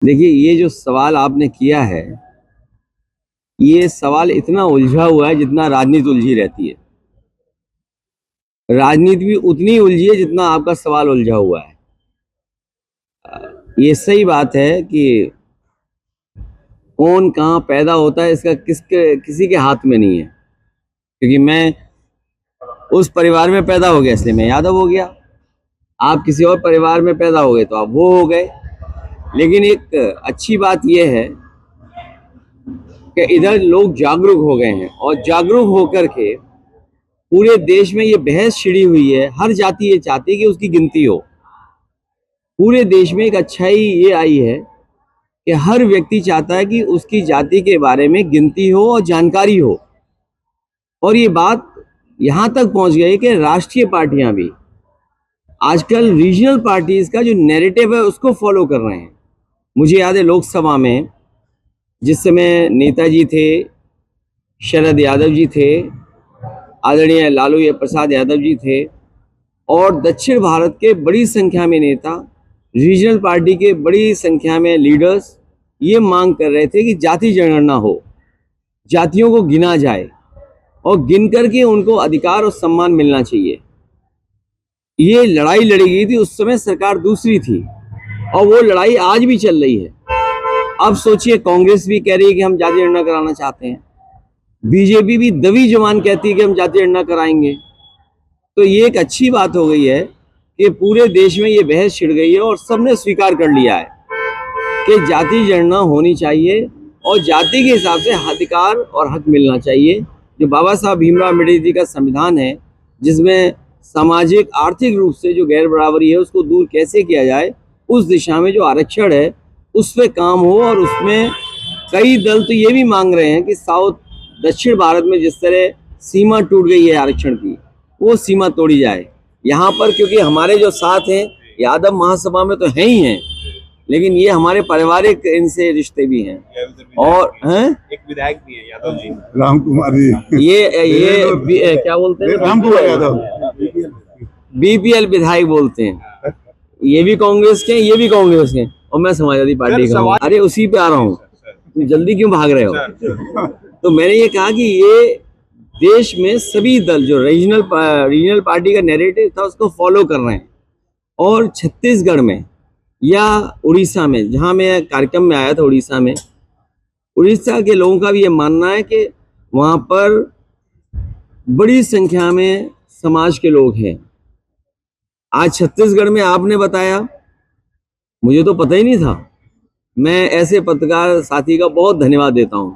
देखिए, ये जो सवाल आपने किया है, ये सवाल इतना उलझा हुआ है जितना राजनीति उलझी रहती है। राजनीति भी उतनी उलझी है जितना आपका सवाल उलझा हुआ है। ये सही बात है कि कौन कहाँ पैदा होता है इसका किसी के हाथ में नहीं है, क्योंकि मैं उस परिवार में पैदा हो गया इसलिए मैं यादव हो गया। आप किसी और परिवार में पैदा हो गए तो आप वो हो गए। लेकिन एक अच्छी बात यह है कि इधर लोग जागरूक हो गए हैं और जागरूक होकर के पूरे देश में ये बहस छिड़ी हुई है। हर जाति ये चाहती है कि उसकी गिनती हो। पूरे देश में एक अच्छाई ये आई है कि हर व्यक्ति चाहता है कि उसकी जाति के बारे में गिनती हो और जानकारी हो। और ये बात यहाँ तक पहुँच गई कि राष्ट्रीय पार्टियां भी आजकल रीजनल पार्टीज का जो नैरेटिव है उसको फॉलो कर रहे हैं। मुझे याद है लोकसभा में जिस समय नेताजी थे, शरद यादव जी थे, आदरणीय लालू प्रसाद यादव जी थे और दक्षिण भारत के बड़ी संख्या में नेता, रीजनल पार्टी के बड़ी संख्या में लीडर्स ये मांग कर रहे थे कि जाति जनगणना हो, जातियों को गिना जाए और गिन करके उनको अधिकार और सम्मान मिलना चाहिए। ये लड़ाई लड़ी गई थी, उस समय सरकार दूसरी थी और वो लड़ाई आज भी चल रही है। अब सोचिए, कांग्रेस भी कह रही है कि हम जाति जनगणना कराना चाहते हैं, बीजेपी भी दबी जुबान कहती है कि हम जाति जनगणना कराएंगे। तो ये एक अच्छी बात हो गई है कि पूरे देश में ये बहस छिड़ गई है और सबने स्वीकार कर लिया है कि जाति जनगणना होनी चाहिए और जाति के हिसाब से अधिकार और हक मिलना चाहिए। जो बाबा साहब भीमराव अम्बेडकर जी का संविधान है, जिसमें सामाजिक आर्थिक रूप से जो गैर बराबरी है उसको दूर कैसे किया जाए, उस दिशा में जो आरक्षण है उस पर काम हो। और उसमें कई दल तो ये भी मांग रहे हैं कि दक्षिण भारत में जिस तरह सीमा टूट गई है आरक्षण की, वो सीमा तोड़ी जाए यहाँ पर, क्योंकि हमारे जो साथ हैं यादव महासभा में तो हैं ही हैं, लेकिन ये हमारे पारिवारिक इनसे रिश्ते भी हैं। और हैं एक विधायक भी है यादव जी, राम कुमार जी, ये क्या बोलते हैं, राम कुमार यादव, बीपीएल विधायक बोलते हैं। ये भी कांग्रेस के, ये भी कांग्रेस के और मैं समाजवादी पार्टी का हूँ। अरे उसी पे आ रहा हूँ, तुम जल्दी क्यों भाग रहे हो? तो मैंने ये कहा कि ये देश में सभी दल जो रीजनल पार्टी का नैरेटिव था उसको फॉलो कर रहे हैं। और छत्तीसगढ़ में या उड़ीसा में, जहाँ मैं कार्यक्रम में आया था उड़ीसा में, उड़ीसा के लोगों का भी ये मानना है कि वहाँ पर बड़ी संख्या में समाज के लोग हैं। आज छत्तीसगढ़ में आपने बताया, मुझे तो पता ही नहीं था। मैं ऐसे पत्रकार साथी का बहुत धन्यवाद देता हूँ।